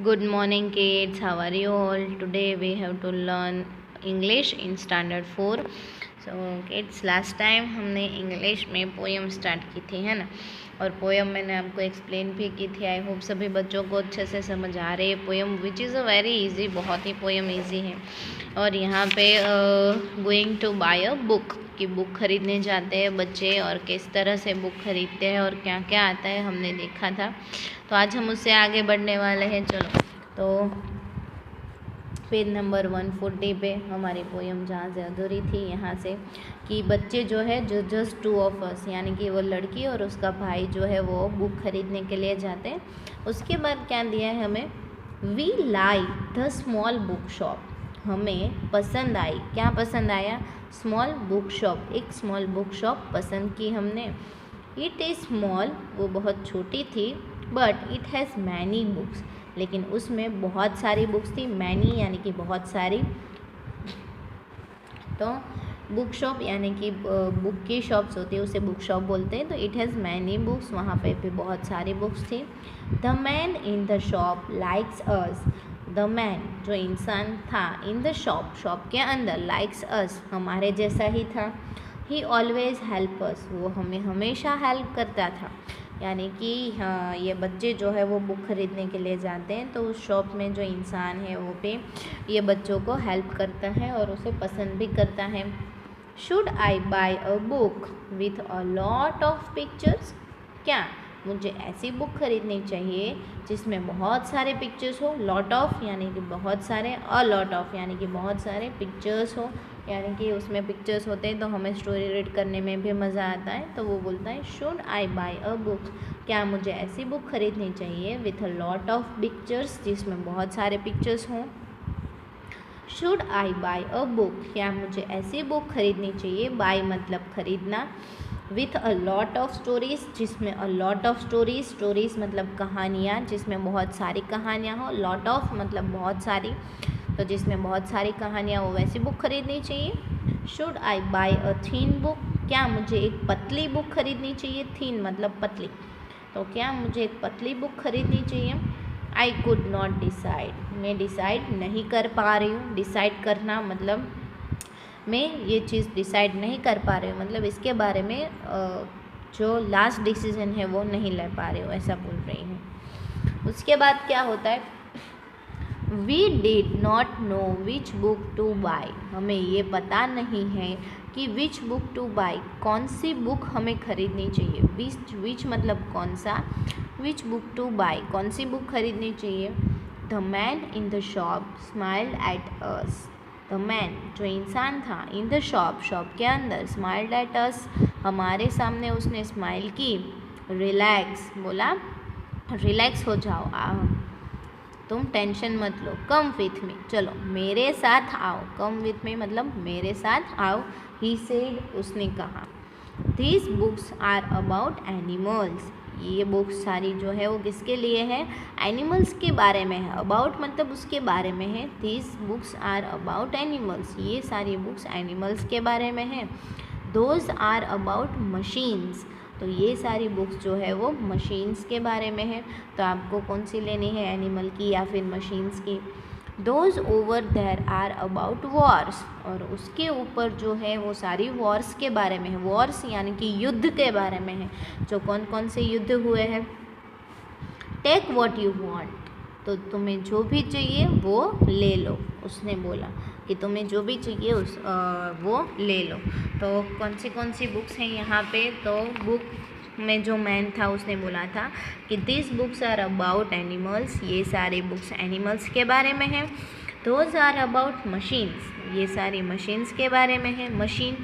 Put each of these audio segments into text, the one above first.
Good morning, kids. How are you all? Today we have to learn English in Standard 4. So, kids, last time हमने English में poem start की थी, है ना। और poem मैंने आपको एक्सप्लेन भी की थी। आई होप सभी बच्चों को अच्छे से समझ आ रही है poem, which is a very easy, बहुत ही पोएम इजी है। और यहाँ पे going to buy a book कि बुक खरीदने जाते हैं बच्चे और किस तरह से बुक खरीदते हैं और क्या क्या आता है हमने देखा था। तो आज हम उससे आगे बढ़ने वाले हैं। चलो, तो पेज नंबर 140 पे हमारी पोएम जहाँ से अधूरी थी यहाँ से कि बच्चे जो है जो जस्ट टू ऑफ अस, यानी कि वो लड़की और उसका भाई जो है वो बुक खरीदने के लिए जाते हैं। उसके बाद क्या दिया है हमें, we like the small book shop, हमें पसंद आई। क्या पसंद आया? स्मॉल बुक शॉप, एक स्मॉल बुक शॉप पसंद की हमने। इट इज़ स्मॉल, वो बहुत छोटी थी, but it has many books, लेकिन उसमें बहुत सारी बुक्स थी। मैनी यानी कि बहुत सारी, तो बुक शॉप यानी कि बुक की शॉप्स होती है उसे बुक शॉप बोलते हैं। तो इट हैज़ मैनी बुक्स, वहाँ पे भी बहुत सारी बुक्स थी। The man in the shop likes us, the man जो इंसान था, इन द शॉप, शॉप के अंदर, लाइक्स अस हमारे जैसा ही था। ही ऑलवेज हेल्प अस, वो हमें हमेशा हेल्प करता था। यानी कि हाँ, ये बच्चे जो है वो बुक खरीदने के लिए जाते हैं तो उस शॉप में जो इंसान है वो भी ये बच्चों को हेल्प करता है और उसे पसंद भी करता है। Should I buy a book with a lot of pictures, क्या मुझे ऐसी बुक खरीदनी चाहिए जिसमें बहुत सारे पिक्चर्स हो। लॉट ऑफ यानी कि बहुत सारे, अ लॉट ऑफ यानी कि बहुत सारे पिक्चर्स हो, यानी कि उसमें पिक्चर्स होते हैं तो हमें स्टोरी रीड करने में भी मज़ा आता है। तो वो बोलता है should I buy a book, क्या मुझे ऐसी बुक खरीदनी चाहिए with a lot of pictures, जिसमें बहुत सारे पिक्चर्स हों। Should I buy a book, क्या मुझे ऐसी बुक खरीदनी चाहिए, बाय मतलब खरीदना, with a lot of stories, जिसमें a lot of stories, stories मतलब कहानियाँ, जिसमें बहुत सारी कहानियाँ हो। लॉट ऑफ मतलब बहुत सारी, तो जिसमें बहुत सारी कहानियाँ हो वैसी बुक खरीदनी चाहिए। Should I buy a thin book, क्या मुझे एक पतली बुक खरीदनी चाहिए। थीन मतलब पतली, तो क्या मुझे एक पतली बुक खरीदनी चाहिए। आई कुड नॉट डिसाइड, मैं डिसाइड नहीं कर पा रही हूँ। डिसाइड करना मतलब मैं ये चीज़ डिसाइड नहीं कर पा रही हूँ, मतलब इसके बारे में जो लास्ट डिसीजन है वो नहीं ले पा रही हूँ, ऐसा बोल रही हूँ। उसके बाद क्या होता है, we did not know which book to buy, हमें ये पता नहीं है कि विच बुक टू बाय, कौन सी बुक हमें खरीदनी चाहिए। विच मतलब कौन सा, विच बुक टू बाय कौन सी बुक खरीदनी चाहिए। The man in the shop smiled at us, the man जो इंसान था, इन द शॉप, शॉप के अंदर, स्माइल्ड एट अस हमारे सामने उसने स्माइल की। रिलैक्स बोला रिलैक्स हो जाओ, तुम टेंशन मत लो। कम विथ मी, चलो मेरे साथ आओ। कम विथ मी मतलब मेरे साथ आओ। ही सेड, उसने कहा। These books are about animals, ये बुक्स सारी जो है वो किसके लिए है, एनिमल्स के बारे में है। अबाउट मतलब उसके बारे में है। These books are about animals, ये सारी बुक्स एनिमल्स के बारे में है। दोज आर अबाउट मशीन्स, तो ये सारी बुक्स जो है वो मशीन्स के बारे में है। तो आपको कौन सी लेनी है, एनिमल की या फिर मशीन्स की। Those over there are about wars, और उसके ऊपर जो है वो सारी वॉर्स के बारे में है। वॉर्स यानी कि युद्ध के बारे में है, जो कौन कौन से युद्ध हुए हैं। टेक वॉट यू वॉन्ट, तो तुम्हें जो भी चाहिए वो ले लो, उसने बोला कि तुम्हें जो भी चाहिए वो ले लो। तो कौन सी बुक्स हैं यहाँ पे, तो बुक में जो मैन था उसने बोला था कि this books are about animals, ये सारी बुक्स एनिमल्स के बारे में हैं। दोज आर अबाउट मशीन्स, ये सारी मशीन्स के बारे में है। Machine,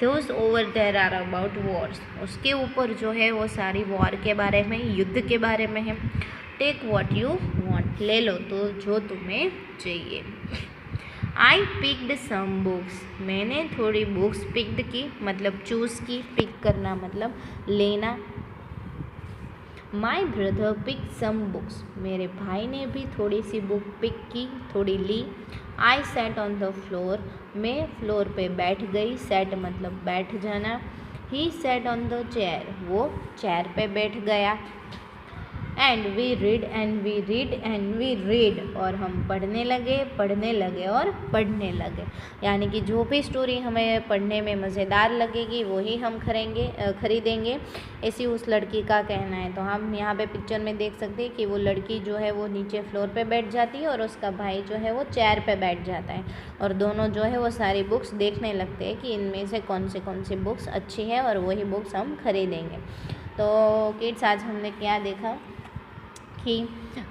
those over there are about wars, उसके ऊपर जो है वो सारी वॉर के बारे में, युद्ध के बारे में है। टेक वॉट यू वॉन्ट, ले लो तो जो तुम्हें चाहिए। आई पिक्ड सम बुक्स, मैंने थोड़ी बुक्स पिक्ड की मतलब चूज़ की। पिक करना मतलब लेना। My brother pick some books, मेरे भाई ने भी थोड़ी सी बुक पिक की, थोड़ी ली। I set on the floor, मैं फ्लोर पे बैठ गई। सेट मतलब बैठ जाना। He set on the chair, वो चेयर पे बैठ गया। And we read and we read and we read, और हम पढ़ने लगे और पढ़ने लगे। यानी कि जो भी स्टोरी हमें पढ़ने में मज़ेदार लगेगी वही हम खरीदेंगे, ऐसी उस लड़की का कहना है। तो हम यहाँ पे पिक्चर में देख सकते हैं कि वो लड़की जो है वो नीचे फ्लोर पे बैठ जाती है और उसका भाई जो है वो चेयर पे बैठ जाता है, और दोनों जो है वो सारी बुक्स देखने लगते हैं कि इनमें से कौन सी बुक्स अच्छी है, और वही बुक्स हम खरीदेंगे। तो किड्स, आज हमने क्या देखा कि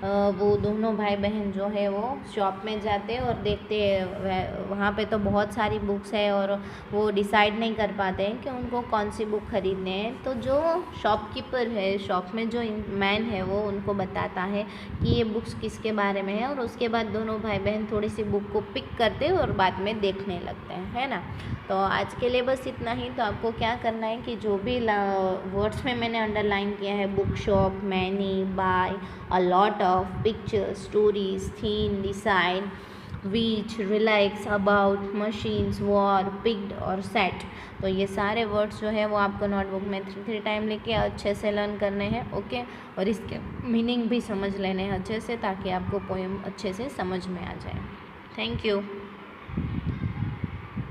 वो दोनों भाई बहन जो है वो शॉप में जाते हैं और देखते हैं वहाँ पे तो बहुत सारी बुक्स है, और वो डिसाइड नहीं कर पाते हैं कि उनको कौन सी बुक खरीदने हैं। तो जो शॉपकीपर है, शॉप में जो मैन है, वो उनको बताता है कि ये बुक्स किसके बारे में है, और उसके बाद दोनों भाई बहन थोड़ी सी बुक को पिक करते हैं और बाद में देखने लगते हैं, है ना। तो आज के लिए बस इतना ही। तो आपको क्या करना है कि जो भी वर्ड्स में मैंने अंडरलाइन किया है, book shop, many, buy, a lot of pictures, stories, theme, decide, which, relax, about, machines, war, picked और set, तो ये सारे वर्ड्स जो है वो आपको नोटबुक में 3 टाइम लेके अच्छे से लर्न करने हैं, ओके। और इसके मीनिंग भी समझ लेने हैं अच्छे से, ताकि आपको पोएम अच्छे से समझ में आ जाए। Thank you.